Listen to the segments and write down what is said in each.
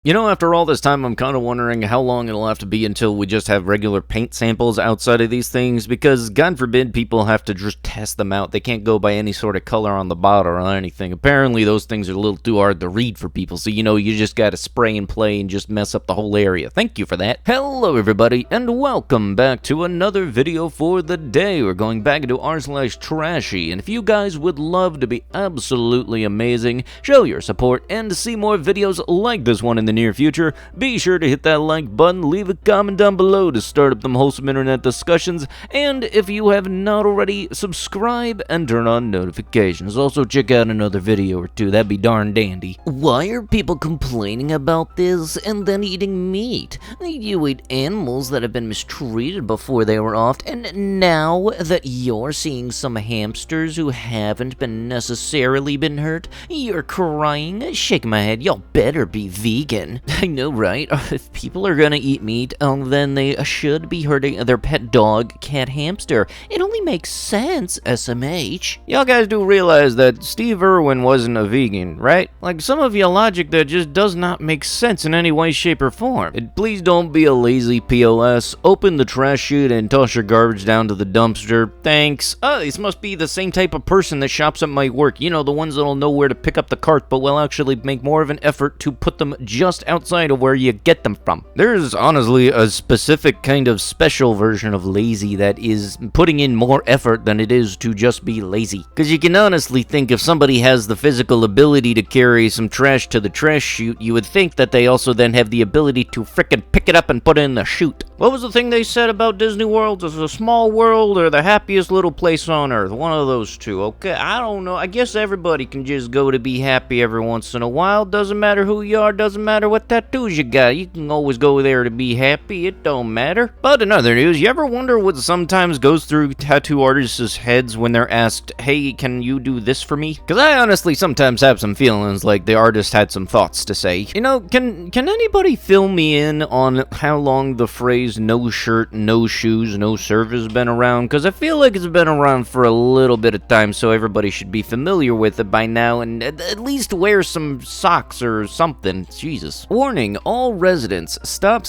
You know, after all this time, I'm kind of wondering how long it'll have to be until we just have regular paint samples outside of these things, because God forbid people have to just test them out. They can't go by any sort of color on the bottle or anything. Apparently, those things are a little too hard to read for people, so you just gotta spray and play and just mess up the whole area. Thank you for that. Hello, everybody, and welcome back to another video for the day. We're going back into r/trashy, and if you guys would love to be absolutely amazing, show your support, and see more videos like this one in the near future, be sure to hit that like button, leave a comment down below to start up them wholesome internet discussions, and if you have not already, subscribe and turn on notifications. Also, check out another video or two, that'd be darn dandy. Why are people complaining about this and then eating meat? You eat animals that have been mistreated before they were offed, and now that you're seeing some hamsters who haven't necessarily been hurt, you're crying? Shake my head, y'all better be vegan. I know, right? If people are gonna eat meat, then they should be hurting their pet dog, cat, hamster. It only makes sense, SMH. Y'all guys do realize that Steve Irwin wasn't a vegan, right? Like, some of your logic that just does not make sense in any way, shape, or form. Please don't be a lazy POS. Open the trash chute and toss your garbage down to the dumpster. Thanks. This must be the same type of person that shops at my work. You know, the ones that'll know where to pick up the cart, but will actually make more of an effort to put them just outside of where you get them from. There's honestly a specific kind of special version of lazy that is putting in more effort than it is to just be lazy. Because you can honestly think if somebody has the physical ability to carry some trash to the trash chute, you would think that they also then have the ability to frickin' pick it up and put it in the chute. What was the thing they said about Disney World? Is it a small world or the happiest little place on earth? One of those two, okay? I don't know. I guess everybody can just go to be happy every once in a while. Doesn't matter who you are, doesn't matter what tattoos you got. You can always go there to be happy. It don't matter. But in other news, you ever wonder what sometimes goes through tattoo artists' heads when they're asked, hey, can you do this for me? Because I honestly sometimes have some feelings like the artist had some thoughts to say. You know, can anybody fill me in on how long the phrase no shirt, no shoes, no serve has been around? Because I feel like it's been around for a little bit of time, so everybody should be familiar with it by now and at least wear some socks or something. Jesus. Warning, all residents, stop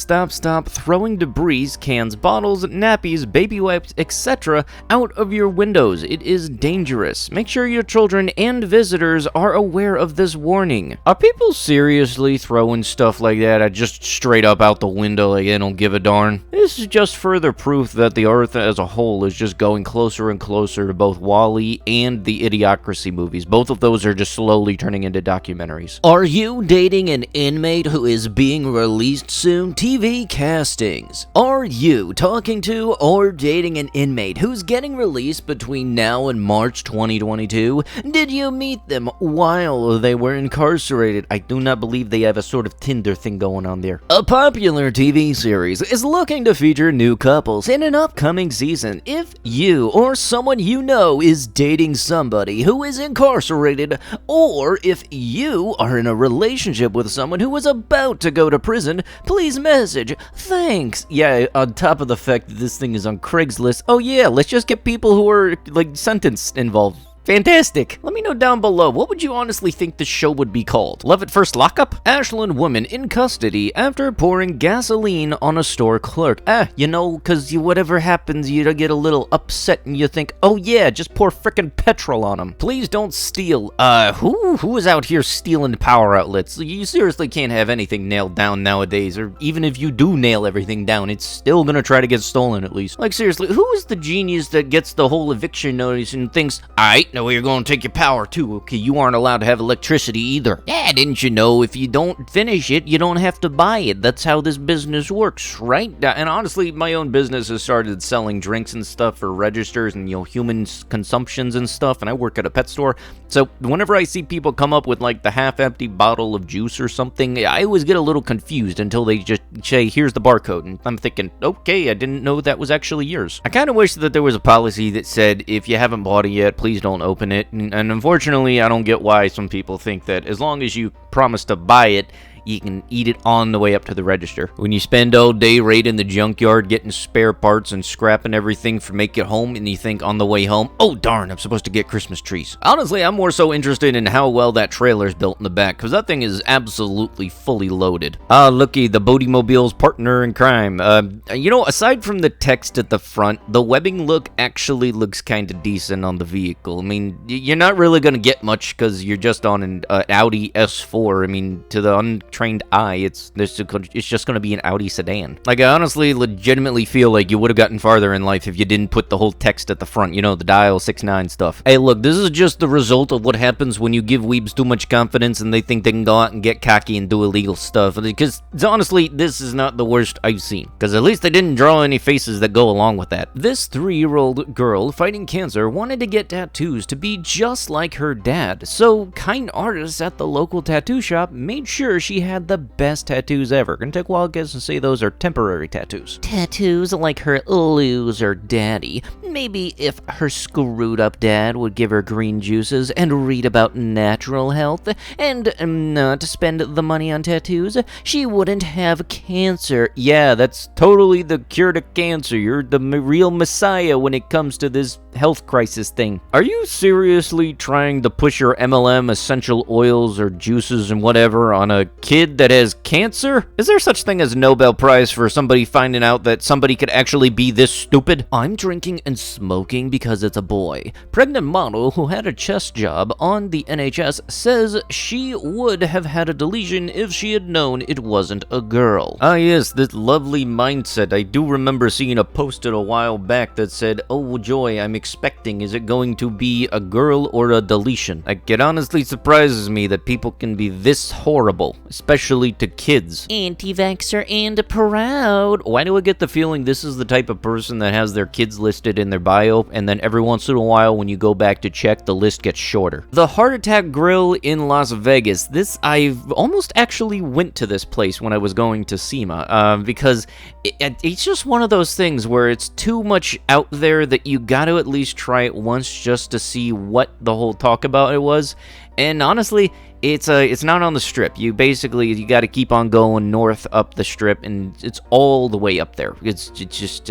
throwing debris, cans, bottles, nappies, baby wipes, etc. out of your windows. It is dangerous. Make sure your children and visitors are aware of this warning. Are people seriously throwing stuff like that just straight up out the window like they don't give a darn? This is just further proof that the earth as a whole is just going closer and closer to both WALL-E and the Idiocracy movies. Both of those are just slowly turning into documentaries. Are you dating an inmate who is being released soon? TV castings. Are you talking to or dating an inmate who's getting released between now and March 2022? Did you meet them while they were incarcerated? I do not believe they have a sort of Tinder thing going on there. A popular TV series is looking to feature new couples in an upcoming season. If you or someone you know is dating somebody who is incarcerated, or if you are in a relationship with someone who is about to go to prison, please message thanks. Yeah, on top of the fact that this thing is on Craigslist. Oh yeah, let's just get people who are like sentenced involved. Fantastic. Let me know down below, what would you honestly think the show would be called? Love at First Lockup? Ashland woman in custody after pouring gasoline on a store clerk. You know, cause whatever happens, you get a little upset and you think, oh yeah, just pour frickin' petrol on them. Please don't steal. Who is out here stealing power outlets? You seriously can't have anything nailed down nowadays, or even if you do nail everything down, it's still gonna try to get stolen at least. Like seriously, who is the genius that gets the whole eviction notice and thinks, alright, no, you're going to take your power too. Okay, you aren't allowed to have electricity either. Yeah, didn't you know if you don't finish it, you don't have to buy it? That's how this business works, right? And honestly, my own business has started selling drinks and stuff for registers and, human consumptions and stuff, and I work at a pet store. So whenever I see people come up with like the half-empty bottle of juice or something, I always get a little confused until they just say, here's the barcode. And I'm thinking, okay, I didn't know that was actually yours. I kind of wish that there was a policy that said, if you haven't bought it yet, please don't open it. And unfortunately, I don't get why some people think that as long as you promise to buy it, you can eat it on the way up to the register. When you spend all day raiding the junkyard, getting spare parts and scrapping everything for make it home, and you think on the way home, oh darn, I'm supposed to get Christmas trees. Honestly, I'm more so interested in how well that trailer's built in the back, because that thing is absolutely fully loaded. Ah, looky, the Bodie-mobile's partner in crime. Aside from the text at the front, the webbing look actually looks kind of decent on the vehicle. I mean, you're not really going to get much because you're just on an Audi S4. I mean, to the untrained eye, it's just going to be an Audi sedan. Like, I honestly legitimately feel like you would have gotten farther in life if you didn't put the whole text at the front, the dial 6-9 stuff. Hey, look, this is just the result of what happens when you give weebs too much confidence and they think they can go out and get cocky and do illegal stuff. Because, honestly, this is not the worst I've seen. Because at least they didn't draw any faces that go along with that. This 3-year-old girl fighting cancer wanted to get tattoos to be just like her dad. So, kind artists at the local tattoo shop made sure she had the best tattoos ever. Gonna take a wild guess and say those are temporary tattoos. Tattoos like her loser daddy. Maybe if her screwed up dad would give her green juices and read about natural health and not spend the money on tattoos, she wouldn't have cancer. Yeah, that's totally the cure to cancer. You're the real messiah when it comes to this health crisis thing. Are you seriously trying to push your MLM essential oils or juices and whatever on a kid that has cancer? Is there such thing as a Nobel Prize for somebody finding out that somebody could actually be this stupid? I'm drinking and smoking because it's a boy. Pregnant model who had a chest job on the NHS says she would have had a deletion if she had known it wasn't a girl. Ah yes, this lovely mindset. I do remember seeing a post a while back that said, oh joy, I'm expecting. Is it going to be a girl or a deletion? Like, it honestly surprises me that people can be this horrible, especially to kids. Anti-vaxxer and proud. Why do I get the feeling this is the type of person that has their kids listed in their bio, and then every once in a while when you go back to check, the list gets shorter? The Heart Attack Grill in Las Vegas. I've almost actually went to this place when I was going to SEMA, because it's just one of those things where it's too much out there that you gotta at least try it once just to see what the whole talk about it was. And honestly, it's not on the strip. You got to keep on going north up the strip, and it's all the way up there. It's just,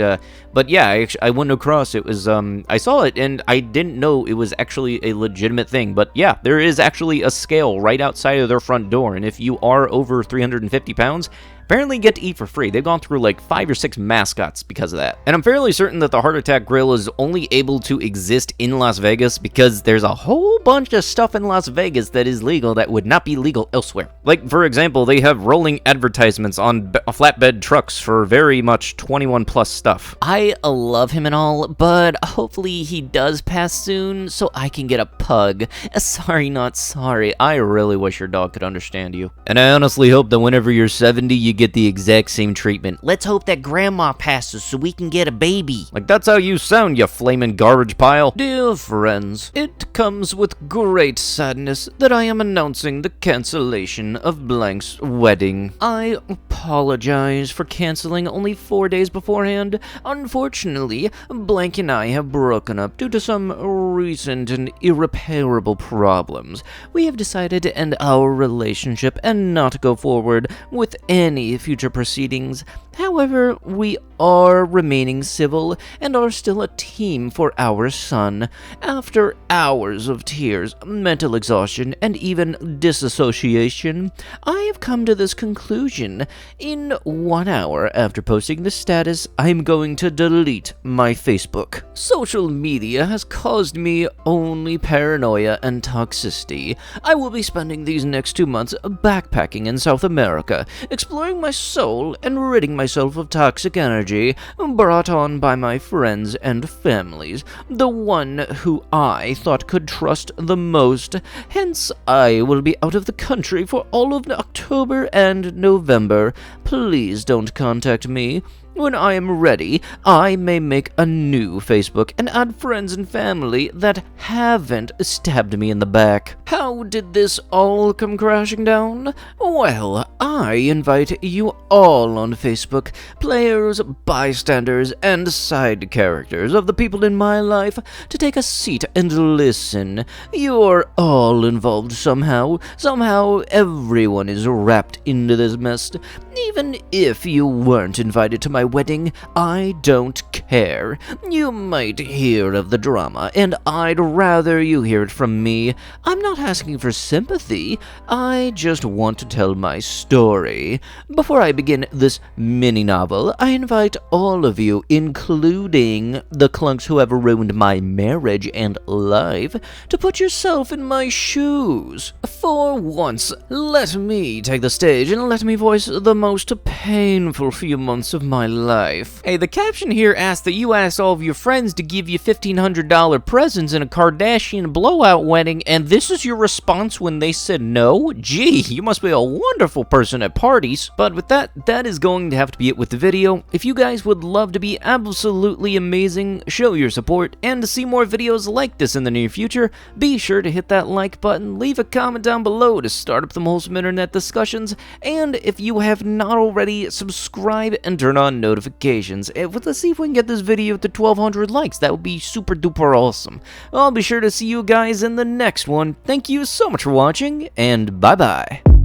but yeah, I went across. It was, I saw it, and I didn't know it was actually a legitimate thing. But yeah, there is actually a scale right outside of their front door, and if you are over 350 pounds, apparently get to eat for free. They've gone through like 5 or 6 mascots because of that. And I'm fairly certain that the Heart Attack Grill is only able to exist in Las Vegas because there's a whole bunch of stuff in Las Vegas that is legal that would not be legal elsewhere. Like, for example, they have rolling advertisements on flatbed trucks for very much 21 plus stuff. I love him and all, but hopefully he does pass soon so I can get a pug. Sorry, not sorry. I really wish your dog could understand you. And I honestly hope that whenever you're 70, you get the exact same treatment. Let's hope that grandma passes so we can get a baby. Like, that's how you sound, you flaming garbage pile. Dear friends, it comes with great sadness that I am announcing the cancellation of Blank's wedding. I apologize for canceling only 4 days beforehand. Unfortunately, Blank and I have broken up due to some recent and irreparable problems. We have decided to end our relationship and not go forward with any future proceedings. However, we are remaining civil and are still a team for our son. After hours of tears, mental exhaustion, and even disassociation, I have come to this conclusion. In 1 hour after posting this status, I'm going to delete my Facebook. Social media has caused me only paranoia and toxicity. I will be spending these next 2 months backpacking in South America, exploring my soul and ridding myself of toxic energy brought on by my friends and families, the one who I thought could trust the most. Hence, I will be out of the country for all of October and November. Please don't contact me. When I am ready, I may make a new Facebook and add friends and family that haven't stabbed me in the back. How did this all come crashing down? Well, I invite you all on Facebook, players, bystanders, and side characters of the people in my life, to take a seat and listen. You're all involved somehow. Somehow everyone is wrapped into this mess. Even if you weren't invited to my wedding, I don't care. You might hear of the drama, and I'd rather you hear it from me. I'm not asking for sympathy. I just want to tell my story. Before I begin this mini-novel, I invite all of you, including the clunks who have ruined my marriage and life, to put yourself in my shoes. For once, let me take the stage and let me voice the most painful few months of my life. Hey, the caption here asks that you ask all of your friends to give you $1,500 presents in a Kardashian blowout wedding, and this is your response when they said no? Gee, you must be a wonderful person at parties. But with that is going to have to be it with the video. If you guys would love to be absolutely amazing, show your support, and to see more videos like this in the near future, be sure to hit that like button, leave a comment down below to start up some wholesome internet discussions, and if you have not already, subscribe and turn on notifications. Let's see if we can get this video to 1,200 likes. That would be super duper awesome. I'll be sure to see you guys in the next one. Thank you so much for watching, and bye bye.